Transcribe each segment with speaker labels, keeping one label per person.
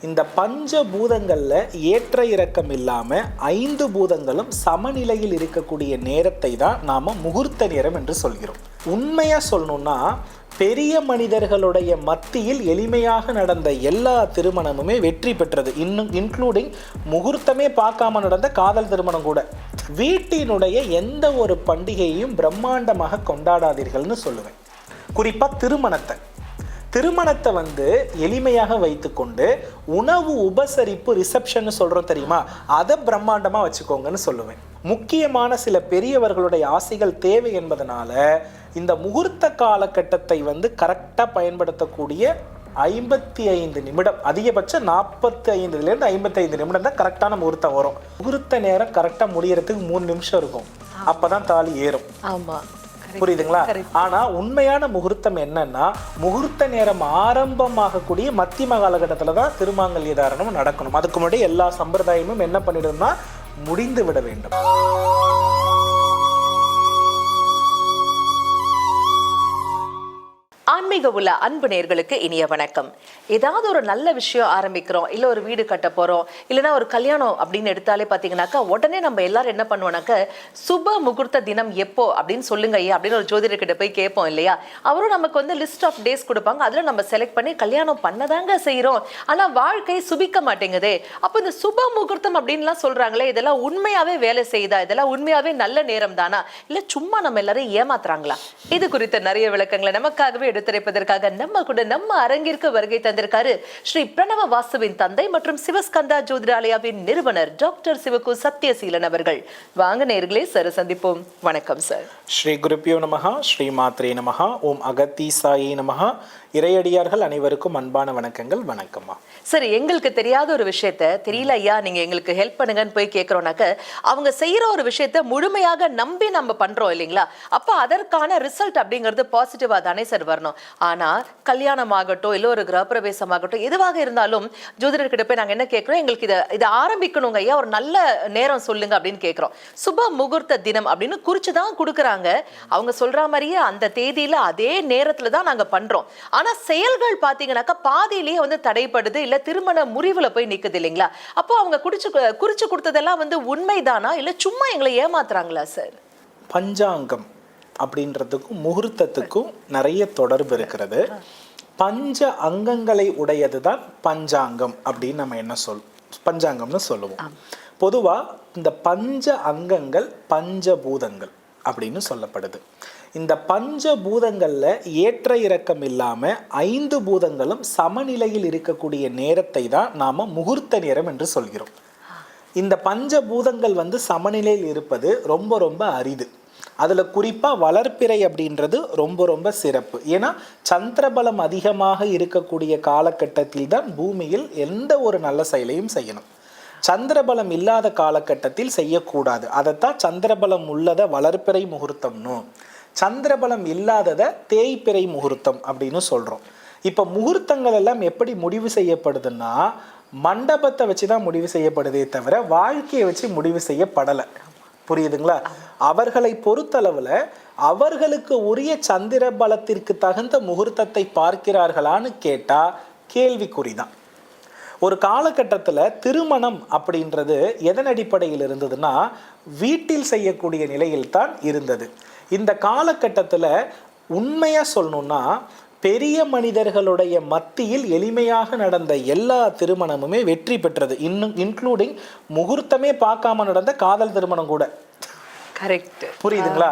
Speaker 1: இந்த பஞ்ச பூதங்கள்ல ஏற்ற இறக்கம் இல்லாம 5 பூதங்களும் சமநிலையில் இருக்கக்கூடிய நேரத்தை தான் நாம முகூர்த்த நேரம் என்று சொல்கிறோம். உண்மையா சொல்லணும்னா பெரிய மனிதர்களுடைய மத்தியில் எளிமையாக நடந்த எல்லா திருமணமுமே வெற்றி பெற்றது. இன்க்ளூடிங் முகூர்த்தமே பார்க்காம நடந்த காதல் திருமணம் கூட. வீட்டினுடைய எந்த ஒரு பண்டிகையையும் பிரம்மாண்டமாக கொண்டாடாதீர்கள்னு சொல்லுவேன். குறிப்பாக திருமணத்தை எளிமையாக வைத்துக்கொண்டு உணவு உபசரிப்பு ரிசப்ஷன் சொல்கிறோம் தெரியுமா, அதை பிரம்மாண்டமாக வச்சுக்கோங்கன்னு சொல்லுவேன். முக்கியமான சில பெரியவர்களுடைய ஆசைகள் தேவை என்பதனால இந்த முகூர்த்த காலகட்டத்தை கரெக்டாக பயன்படுத்தக்கூடிய 55 நிமிடம், அதிகபட்சம் 45லேருந்து 55 நிமிடம் தான் கரெக்டான முகூர்த்தம் வரும். முகூர்த்த நேரம் கரெக்டாக முடியறதுக்கு 3 நிமிஷம் இருக்கும். அப்பதான் தாலி ஏறும். ஆமாம், புரியுதுங்களா? ஆனா உண்மையான முகூர்த்தம் என்னன்னா, முகூர்த்த நேரம் ஆரம்பமாகக்கூடிய மத்தியம காலகட்டத்துல தான் திருமாங்கல்ய தாரணம் நடக்கணும். அதுக்கு முன்னாடி எல்லா சம்பிரதாயமும் என்ன பண்ணிடும்னா முடிந்து விட வேண்டும்.
Speaker 2: ஆன்மீக உள்ள அன்பு நேயர்களுக்கு இனிய வணக்கம். ஏதாவது ஒரு நல்ல விஷயம் ஆரம்பிக்கிறோம், இல்லை ஒரு வீடு கட்ட போகிறோம், இல்லைனா ஒரு கல்யாணம் அப்படின்னு எடுத்தாலே பார்த்தீங்கன்னாக்கா உடனே நம்ம எல்லாரும் என்ன பண்ணுவோம்னாக்க சுப முகூர்த்த தினம் எப்போ அப்படின்னு சொல்லுங்க ஐயா அப்படின்னு ஒரு ஜோதிடர்கிட்ட போய் கேட்போம் இல்லையா. அவரும் நமக்கு லிஸ்ட் ஆஃப் டேஸ் கொடுப்பாங்க. அதில் நம்ம செலக்ட் பண்ணி கல்யாணம் பண்ணதாங்க செய்கிறோம், ஆனால் வாழ்க்கை சுபிக்க மாட்டேங்குதே. அப்போ இந்த சுப முகூர்த்தம் அப்படின்லாம் சொல்கிறாங்களே, இதெல்லாம் உண்மையாகவே வேலை செய்யுதா? இதெல்லாம் உண்மையாகவே நல்ல நேரம் தானா, இல்லை சும்மா நம்ம எல்லாரும் ஏமாத்துறாங்களா? இது குறித்த நிறைய விளக்கங்களை நமக்காகவே எடுத்துரைப்பதற்காக நம்ம அரங்கிற்கு வருகை தந்திருக்காரு ஸ்ரீ பிரணவ வாசுவின் தந்தை மற்றும் சிவஸ்கந்தா ஜோதிடாலயாவின் நிறுவனர் டாக்டர் சிவகு சத்யசீலன் அவர்கள். வாங்க நேயர்களே, சார் சந்திப்போம். வணக்கம் சார்.
Speaker 1: ஸ்ரீ குருப்பியோ நமஹா, ஸ்ரீ மாத்ரே நமஹா, ஓம் அகத்தீசாயே நமஹா. இறையடியார்கள் அனைவருக்கும் அன்பான வணக்கங்கள். வணக்கம்மா.
Speaker 2: சரி, எங்களுக்கு தெரியாத ஒரு விஷயத்த தெரியல ஐயா, நீங்க எங்களுக்கு ஹெல்ப் பண்ணுங்கன்னு போய் கேட்கறோம்னாக்க அவங்க செய்யற ஒரு விஷயத்த முழுமையாக நம்பி நம்ம பண்றோம் இல்லைங்களா. அப்ப அதற்கான ரிசல்ட் அப்படிங்கிறது பாசிட்டிவா தானே சார் வரணும். ஆனா கல்யாணம் ஆகட்டும், இல்ல ஒரு கிரகப்பிரவேசம் ஆகட்டும், எதுவாக இருந்தாலும் ஜோதிடர்கிட்ட போய் நாங்க என்ன கேட்கிறோம், எங்களுக்கு இதை ஆரம்பிக்கணுங்க ஐயா, ஒரு நல்ல நேரம் சொல்லுங்க அப்படின்னு கேட்கிறோம். சுப முகூர்த்த தினம் அப்படின்னு குறிச்சுதான் கொடுக்குறாங்க. அவங்க சொல்ற மாதிரியே அந்த தேதியில அதே நேரத்துல தான் நாங்க பண்றோம். ஆனா செயல்கள் பாத்தீங்கன்னாக்கா பாதியிலேயே தடைப்படுது, இல்ல திருமண முறிவுல போய் நிக்குது இல்லைங்களா. அப்போ அவங்க குறிச்சு கொடுத்ததெல்லாம் உண்மைதானா, இல்ல சும்மா எங்களை ஏமாத்துறாங்களா சார்?
Speaker 1: பஞ்சாங்கம் அப்படின்றதுக்கும் முகூர்த்தத்துக்கும் நிறைய தொடர்பு இருக்கிறது. பஞ்ச அங்கங்களை உடையது தான் பஞ்சாங்கம் அப்படின்னு நம்ம பஞ்சாங்கம்னு சொல்லுவோம். பொதுவா இந்த பஞ்ச அங்கங்கள் பஞ்சபூதங்கள் அப்படின்னு சொல்லப்படுது. இந்த பஞ்ச பூதங்கள்ல ஏற்ற இறக்கம் இல்லாம 5 பூதங்களும் சமநிலையில் இருக்கக்கூடிய நேரத்தை தான் நாம முகூர்த்த நேரம் என்று சொல்கிறோம். இந்த பஞ்ச பூதங்கள் சமநிலையில் இருப்பது ரொம்ப ரொம்ப அரிது. அதுல குறிப்பா வளர்ப்பிறை அப்படின்றது ரொம்ப ரொம்ப சிறப்பு. ஏன்னா சந்திரபலம் அதிகமாக இருக்கக்கூடிய காலகட்டத்தில் தான் பூமியில் எந்த ஒரு நல்ல செயலையும் செய்யணும். சந்திரபலம் இல்லாத காலகட்டத்தில் செய்யக்கூடாது. அதைத்தான் சந்திரபலம் உள்ளத வளர்ப்பிறை முகூர்த்தம்னு, சந்திரபலம் இல்லாததை தேய்பிறை முகூர்த்தம் அப்படின்னு சொல்றோம். இப்ப முகூர்த்தங்கள் எல்லாம் எப்படி முடிவு செய்யப்படுதுன்னா மண்டபத்தை வச்சுதான் முடிவு செய்யப்படுதே தவிர வாழ்க்கையை வச்சு முடிவு செய்யப்படலை. புரியுதுங்களா? அவர்களை பொறுத்தளவுல அவர்களுக்கு உரிய சந்திர பலத்திற்கு தகுந்த முகூர்த்தத்தை பார்க்கிறார்களான்னு கேட்டா கேள்விக்குறிதான். ஒரு காலகட்டத்தில் திருமணம் அப்படின்றது எதன் அடிப்படையில் இருந்ததுன்னா வீட்டில் செய்யக்கூடிய நிலையில் தான் இருந்தது. இந்த காலகட்டத்தில் உண்மையா சொல்லணும்னா பெரிய மனிதர்களுடைய மத்தியில் எளிமையாக நடந்த எல்லா திருமணமுமே வெற்றி பெற்றது. இன்க்ளூடிங் முகூர்த்தமே பார்க்காம நடந்த காதல் திருமணம் கூட.
Speaker 2: கரெக்ட்.
Speaker 1: புரியுதுங்களா?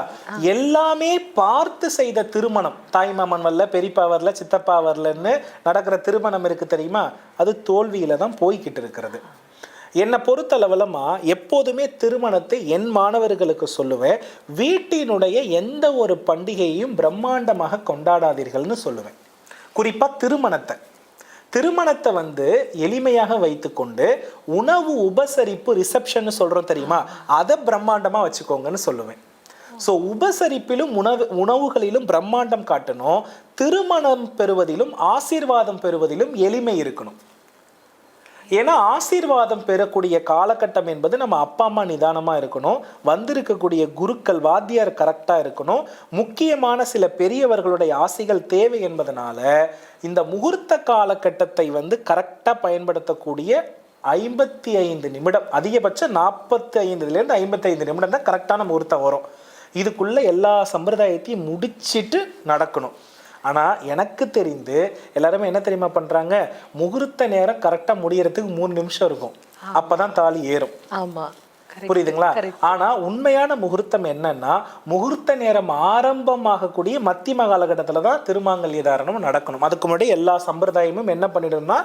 Speaker 1: எல்லாமே பார்த்து செய்த திருமணம், தாய்மாமன் வரல, பெரியப்பா வரல, சித்தப்பா வரலன்னு நடக்கிற திருமணம் இருக்கு தெரியுமா, அது தோல்வியில தான் போய்கிட்டு இருக்கிறது. என்னை பொறுத்தளவுலமா எப்போதுமே திருமணத்தை என் மாணவர்களுக்கு சொல்லுவேன், வீட்டினுடைய எந்த ஒரு பண்டிகையையும் பிரம்மாண்டமாக கொண்டாடாதீர்கள்னு சொல்லுவேன். குறிப்பா திருமணத்தை எளிமையாக வைத்துக்கொண்டு உணவு உபசரிப்பு ரிசப்ஷன் சொல்றோம் தெரியுமா, அதை பிரம்மாண்டமா வச்சுக்கோங்கன்னு சொல்லுவேன். ஸோ உபசரிப்பிலும் உணவுகளிலும் பிரம்மாண்டம் காட்டணும். திருமணம் பெறுவதிலும் ஆசீர்வாதம் பெறுவதிலும் எளிமை இருக்கணும். ஏன்னா ஆசீர்வாதம் பெறக்கூடிய காலகட்டம் என்பது நம்ம அப்பா அம்மா நிதானமா இருக்கணும், வந்திருக்கக்கூடிய குருக்கள் வாத்தியார் கரெக்டா இருக்கணும், முக்கியமான சில பெரியவர்களுடைய ஆசைகள் தேவை என்பதனால இந்த முகூர்த்த காலகட்டத்தை கரெக்டா பயன்படுத்தக்கூடிய 55 நிமிடம், அதிகபட்சம் 45லேருந்து 55 நிமிடம் தான் கரெக்டான முகூர்த்தம் வரும். இதுக்குள்ள எல்லா சம்பிரதாயத்தையும் முடிச்சிட்டு நடக்கணும். ஆனால் எனக்கு தெரிந்து எல்லாருமே என்ன தெரியுமா பண்ணுறாங்க, முகூர்த்த நேரம் கரெக்டாக முடியறதுக்கு 3 நிமிஷம் இருக்கும், அப்பதான் தாலி ஏறும்.
Speaker 2: ஆமாம்,
Speaker 1: புரியுதுங்களா? ஆனா உண்மையான முகூர்த்தம் என்னன்னா, முகூர்த்த நேரம் ஆரம்பமாகக்கூடிய மத்தியம காலகட்டத்துல தான் திருமாங்கல்ய தாரணம் நடக்கணும். அதுக்கு முன்னாடி எல்லா சம்பிரதாயமும் என்ன பண்ணிடணும்னா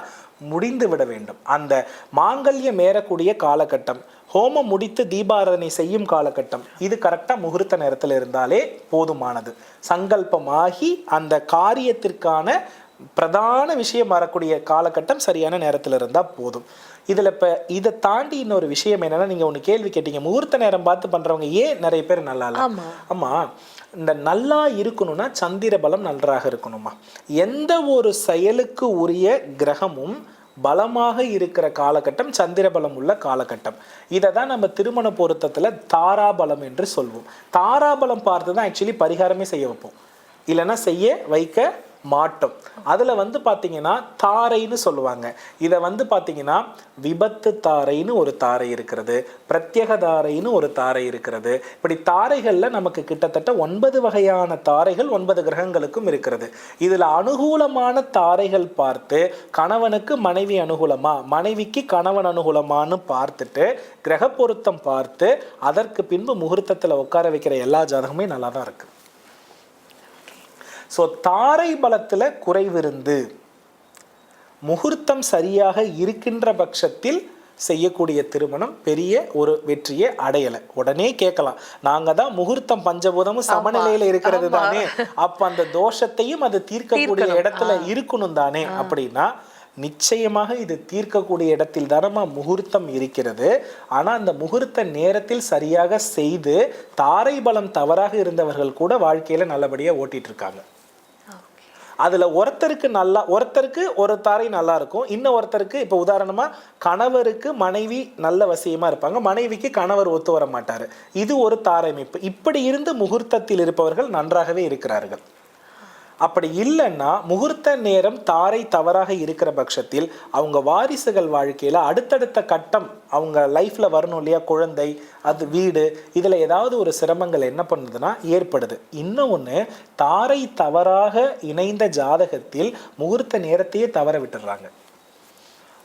Speaker 1: முடிந்து விட வேண்டும். அந்த மாங்கல்யம் ஏறக்கூடிய காலகட்டம், ஹோமம் முடித்து தீபாராதனை செய்யும் காலகட்டம், இது கரெக்டா முகூர்த்த நேரத்தில் இருந்தாலே போதுமானது. சங்கல்பமாகி அந்த காரியத்திற்கான பிரதான விஷயம் வரக்கூடிய காலகட்டம் சரியான நேரத்தில் இருந்தால் போதும். இதில் இப்போ இதை தாண்டி இன்னொரு விஷயம் என்னன்னா, நீங்கள் ஒன்று கேள்வி கேட்டீங்க, முகூர்த்த நேரம் பார்த்து பண்ணுறவங்க ஏன் நிறைய பேர் நல்லா இல்லை? ஆமாம், இந்த நல்லா இருக்கணும்னா சந்திர பலம் நன்றாக இருக்கணுமா. எந்த ஒரு செயலுக்கு உரிய கிரகமும் பலமாக இருக்கிற காலகட்டம் சந்திர பலம் உள்ள காலகட்டம். இதை தான் நம்ம திருமண பொருத்தத்தில் தாராபலம் என்று சொல்வோம். தாராபலம் பார்த்து தான் ஆக்சுவலி பரிகாரமே செய்ய வைப்போம், இல்லைன்னா செய்ய வைக்க மாட்டோம். அதில் பார்த்தீங்கன்னா தாரைன்னு சொல்லுவாங்க. இதை பார்த்தீங்கன்னா விபத்து தாரைன்னு ஒரு தாரை இருக்கிறது, பிரத்யேக தாரைன்னு ஒரு தாரை இருக்கிறது. இப்படி தாரைகளில் நமக்கு கிட்டத்தட்ட 9 வகையான தாரைகள் 9 கிரகங்களுக்கும் இருக்கிறது. இதில் அனுகூலமான தாரைகள் பார்த்து கணவனுக்கு மனைவி அனுகூலமா, மனைவிக்கு கணவன் அனுகூலமானு பார்த்துட்டு கிரக பொருத்தம் பார்த்து அதற்கு பின்பு முகூர்த்தத்தில் உட்கார வைக்கிற எல்லா ஜாதகமே நல்லா தான் இருக்கு. ஸோ தாரை பலத்தில் குறைவிருந்து முகூர்த்தம் சரியாக இருக்கின்ற பட்சத்தில் செய்யக்கூடிய திருமணம் பெரிய ஒரு வெற்றியை அடையலை. உடனே கேட்கலாம், நாங்கள் தான் முகூர்த்தம் பஞ்சபூதமும் சமநிலையில் இருக்கிறது தானே, அப்போ அந்த தோஷத்தையும் அது தீர்க்கக்கூடிய இடத்துல இருக்கணும் தானே அப்படின்னா, நிச்சயமாக இது தீர்க்கக்கூடிய இடத்தில் தானமா முகூர்த்தம் இருக்கிறது. ஆனால் அந்த முகூர்த்த நேரத்தில் சரியாக செய்து தாரை பலம் தவறாக இருந்தவர்கள் கூட வாழ்க்கையில் நல்லபடியாக ஓட்டிட்டு இருக்காங்க. அதில் ஒருத்தருக்கு ஒரு தாரை நல்லா இருக்கும், இன்னும் ஒருத்தருக்கு இப்போ உதாரணமாக கணவருக்கு மனைவி நல்ல வசியமாக இருப்பாங்க, மனைவிக்கு கணவர் ஒத்து வர மாட்டார். இது ஒரு தாரை அமைப்பு. இப்படி இருந்து முகூர்த்தத்தில் இருப்பவர்கள் நன்றாகவே இருக்கிறார்கள். அப்படி இல்லைன்னா முகூர்த்த நேரம் தாரை தவறாக இருக்கிற பட்சத்தில் அவங்க வாரிசுகள் வாழ்க்கையில் அடுத்தடுத்த கட்டம் அவங்க லைஃப்ல வரணும் இல்லையா, குழந்தை, அது வீடு, இதில் ஏதாவது ஒரு சிரமங்கள் என்ன பண்ணுதுன்னா ஏற்படுது. இன்னொன்று, தாரை தவறாக இணைந்த ஜாதகத்தில் முகூர்த்த நேரத்தையே தவற விட்டுடுறாங்க.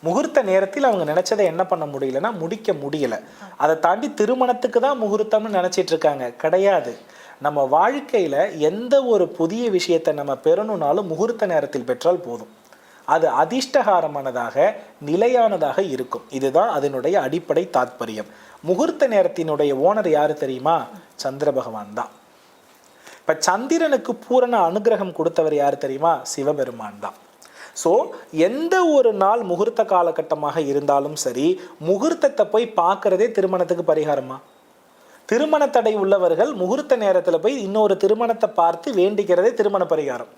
Speaker 1: முகூர்த்த நேரத்தில் அவங்க நினைச்சதை என்ன பண்ண முடியலன்னா முடிக்க முடியல. அதை தாண்டி திருமணத்துக்கு தான் முகூர்த்தம்னு நினைச்சிட்டு இருக்காங்க. கிடையாது. நம்ம வாழ்க்கையில எந்த ஒரு புதிய விஷயத்தை நம்ம பெறணும்னாலும் முகூர்த்த நேரத்தில் பெற்றால் போதும். அது அதிர்ஷ்டகாரமானதாக நிலையானதாக இருக்கும். இதுதான் அதனுடைய அடிப்படை தாத்பரியம். முகூர்த்த நேரத்தினுடைய ஓனர் யாரு தெரியுமா? சந்திர பகவான் தான். இப்ப சந்திரனுக்கு பூரண அனுகிரகம் கொடுத்தவர் யாரு தெரியுமா? சிவபெருமான் தான். ஸோ எந்த ஒரு நாள் முகூர்த்த காலகட்டமாக இருந்தாலும் சரி, முகூர்த்தத்தை போய் பார்க்கறதே திருமணத்துக்கு பரிகாரமா? திருமண தடை உள்ளவர்கள் முகூர்த்த நேரத்தில் போய் இன்னொரு திருமணத்தை பார்த்து வேண்டிக்கிறதே திருமண பரிகாரம்.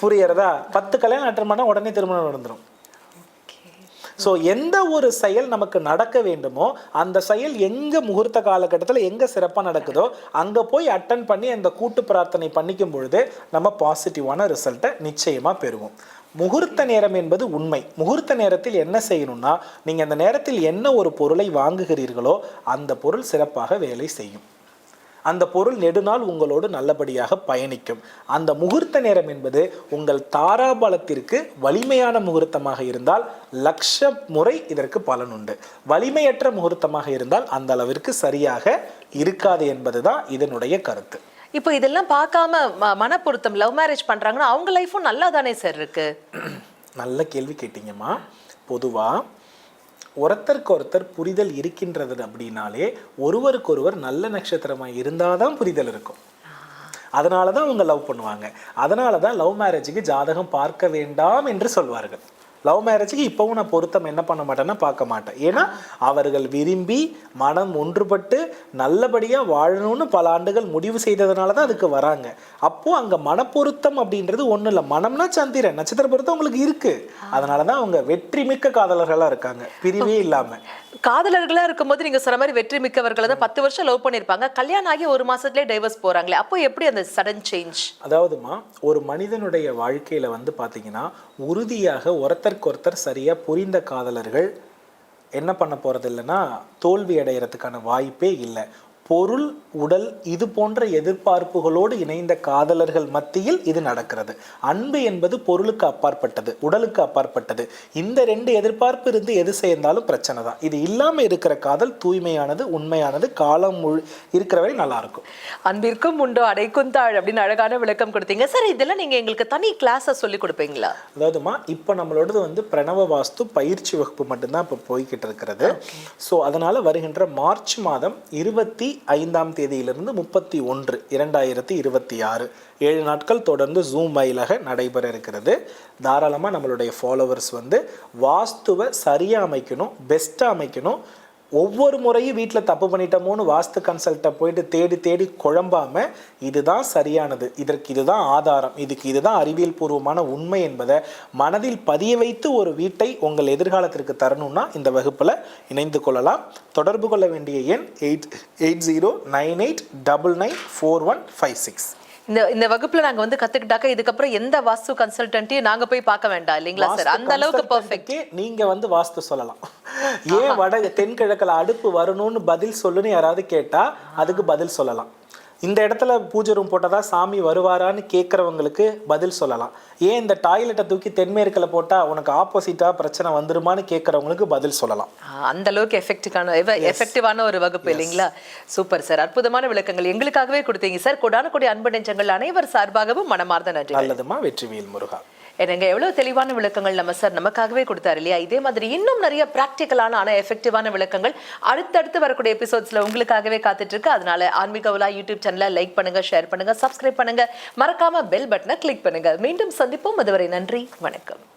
Speaker 1: புரியறதா? 10 கல்யாணம் அட்டன் பண்ணால் உடனே திருமணம் நடந்துடும். ஸோ எந்த ஒரு செயல் நமக்கு நடக்க வேண்டுமோ அந்த செயல் எங்கே முகூர்த்த காலகட்டத்தில் எங்கே சிறப்பாக நடக்குதோ அங்கே போய் அட்டன் பண்ணி அந்த கூட்டு பிரார்த்தனை பண்ணிக்கும் பொழுது நம்ம பாசிட்டிவான ரிசல்ட்டை நிச்சயமாக பெறுவோம். முகூர்த்த நேரம் என்பது உண்மை. முகூர்த்த நேரத்தில் என்ன செய்யணும்னா, நீங்கள் அந்த நேரத்தில் என்ன ஒரு பொருளை வாங்குகிறீர்களோ அந்த பொருள் சிறப்பாக வேலை செய்யும். அந்த பொருள் நெடுநாள் உங்களோடு நல்லபடியாக பயணிக்கும். அந்த முகூர்த்த நேரம் என்பது உங்கள் தாராபலத்திற்கு வலிமையான முகூர்த்தமாக இருந்தால் 1,00,000 முறை இதற்கு பலன் உண்டு. வலிமையற்ற முகூர்த்தமாக இருந்தால் அந்த அளவிற்கு சரியாக இருக்காது என்பதுதான் இதனுடைய கருத்து.
Speaker 2: இப்போ இதெல்லாம் பார்க்காம மனப்பொருத்தம் லவ் மேரேஜ் பண்றாங்கன்னா அவங்க லைஃபும் நல்லா தானே சார் இருக்கு?
Speaker 1: நல்ல கேள்வி கேட்டீங்கம்மா. பொதுவா ஒருத்தருக்கு ஒருத்தர் புரிதல் இருக்கின்றது அப்படின்னாலே ஒருவருக்கொருவர் நல்ல நட்சத்திரமா இருந்தாதான் புரிதல் இருக்கும். அதனாலதான் அவங்க லவ் பண்ணுவாங்க. அதனாலதான் லவ் மேரேஜுக்கு ஜாதகம் பார்க்க வேண்டாம் என்று சொல்வார்கள். லவ் மேரேஜுக்கு இப்போவும் நான் பொருத்தம் என்ன பண்ண மாட்டேன்னா பார்க்க மாட்டேன். ஏன்னா அவர்கள் விரும்பி மனம் ஒன்றுபட்டு நல்லபடியாக வாழணும்னு பல ஆண்டுகள் முடிவு செய்ததுனால தான் அதுக்கு வராங்க. அப்போ அங்கே மனப்பொருத்தம் அப்படின்றது ஒன்றும் இல்லை. மனம்னா சந்திரன், நட்சத்திர பொருத்தம் உங்களுக்கு இருக்கு. அதனால தான் அவங்க வெற்றி மிக்க காதலர்களாக இருக்காங்க, பிரிவே இல்லாமல்.
Speaker 2: காதலர்களா இருக்கும்போது நீங்க சொன்ன மாதிரி வெற்றி மிக்கவர்களை தான் 10 வருஷம் லவ் பண்ணிருப்பாங்க, கல்யாணம் ஆகி 1 மாசத்துலயே டைவர்ஸ் போறாங்களே, அப்போ எப்படி அந்த சடன் சேஞ்ச்?
Speaker 1: அதாவதுமா, ஒரு மனிதனுடைய வாழ்க்கையில வந்து பாத்தீங்கன்னா உறுதியாக ஒருத்தருக்கொருத்தர் சரியா புரிந்த காதலர்கள் என்ன பண்ண போறது இல்லைன்னா தோல்வி அடைகிறதுக்கான வாய்ப்பே இல்லை. பொருள், உடல் இது போன்ற எதிர்பார்ப்புகளோடு இணைந்த காதலர்கள் மத்தியில் இது நடக்கிறது. அன்பு என்பது பொருளுக்கு அப்பாற்பட்டது, உடலுக்கு அப்பாற்பட்டது. இந்த 2 எதிர்பார்ப்பு இருந்து எது சேர்ந்தாலும் பிரச்சனை தான். இது இல்லாம இருக்கிற காதல் தூய்மையானது, உண்மையானது, காலம் இருக்கிற வரை நல்லா இருக்கும்.
Speaker 2: அன்பிற்கும் உண்டோ அடைக்கும் தாழ் அப்படின்னு அழகான விளக்கம் கொடுத்தீங்க சார். இதெல்லாம் நீங்க எங்களுக்கு தனி கிளாஸை சொல்லி கொடுப்பீங்களா?
Speaker 1: அதாவதுமா, இப்போ நம்மளோடது வந்து பிரணவ வாஸ்து பயிற்சி வகுப்பு மட்டும்தான் இப்போ போய்கிட்டு இருக்கிறது. ஸோ அதனால வருகின்ற மார்ச் மாதம் 25ஆம் தேதியிலிருந்து 31, 2026 7 நாட்கள் தொடர்ந்து ஜூம் வாயிலாக நடைபெற இருக்கிறது. தாராளமாக நம்மளுடைய ஃபாலோவர்ஸ் வந்து வாஸ்துவை சரியாக அமைக்கணும், பெஸ்ட்டாக அமைக்கணும். ஒவ்வொரு முறையும் வீட்டில் தப்பு பண்ணிட்டோமோன்னு வாஸ்து கன்சல்ட்டை போயிட்டு தேடி தேடி குழம்பாம இதுதான் சரியானது, இதற்கு இதுதான் ஆதாரம், இதுக்கு இதுதான் அறிவியல் பூர்வமான உண்மை என்பதை மனதில் பதிய வைத்து ஒரு வீட்டை உங்கள் எதிர்காலத்திற்கு தரணும்னா இந்த வகுப்பில் இணைந்து கொள்ளலாம். தொடர்பு கொள்ள வேண்டிய எண் 8098994156.
Speaker 2: இந்த வகுப்புல நாங்க வந்து கத்துக்கிட்டாக்க இதுக்கப்புறம் எந்த வாஸ்து கன்சல்டன்ட்டையும் நாங்க போய் பார்க்க வேண்டாம் இல்லைங்களா சார்? அந்த அளவுக்கு பெர்ஃபெக்ட்.
Speaker 1: நீங்க வந்து வாஸ்து சொல்லலாம். ஏன் தென்கிழக்குல அடுப்பு வரணும்னு பதில் சொல்லுன்னு யாராவது கேட்டா அதுக்கு பதில் சொல்லலாம். இந்த இடத்துல பூஜை ரூம் போட்டதா சாமி வருவாரான்னு கேட்குறவங்களுக்கு பதில் சொல்லலாம். ஏன் இந்த டாய்லெட்டை தூக்கி தென்மேற்கில் போட்டால் உனக்கு ஆப்போசிட்டாக பிரச்சனை வந்துருமான்னு கேட்குறவங்களுக்கு பதில் சொல்லலாம்.
Speaker 2: அந்த அளவுக்கு எஃபெக்டிவான ஒரு வகுப்பு இல்லைங்களா? சூப்பர் சார், அற்புதமான விளக்கங்கள் எங்களுக்காகவே கொடுத்தீங்க சார். கொடான கொடி அன்பு நெஞ்சங்கள் அனைவர் சார்பாகவும் மனமார்ந்த நன்றி.
Speaker 1: நல்லதுமா, வெற்றிவேல் முருகா.
Speaker 2: என்னங்க எவ்வளவு தெளிவான விளக்கங்கள் நம்ம சார் நமக்காகவே கொடுத்தாரு இல்லையா? இதே மாதிரி இன்னும் நிறைய பிராக்டிக்கலான ஆனா எஃபெக்டிவான விளக்கங்கள் அடுத்தடுத்து வரக்கூடிய எபிசோட்ஸ்ல உங்களுக்காகவே காத்துட்டு இருக்கு. அதனால ஆன்மீக உலா யூடியூப் சேனலை லைக் பண்ணுங்க, ஷேர் பண்ணுங்க, சப்ஸ்கிரைப் பண்ணுங்க, மறக்காம பெல் பட்டனை கிளிக் பண்ணுங்க. மீண்டும் சந்திப்போம். அதுவரை நன்றி, வணக்கம்.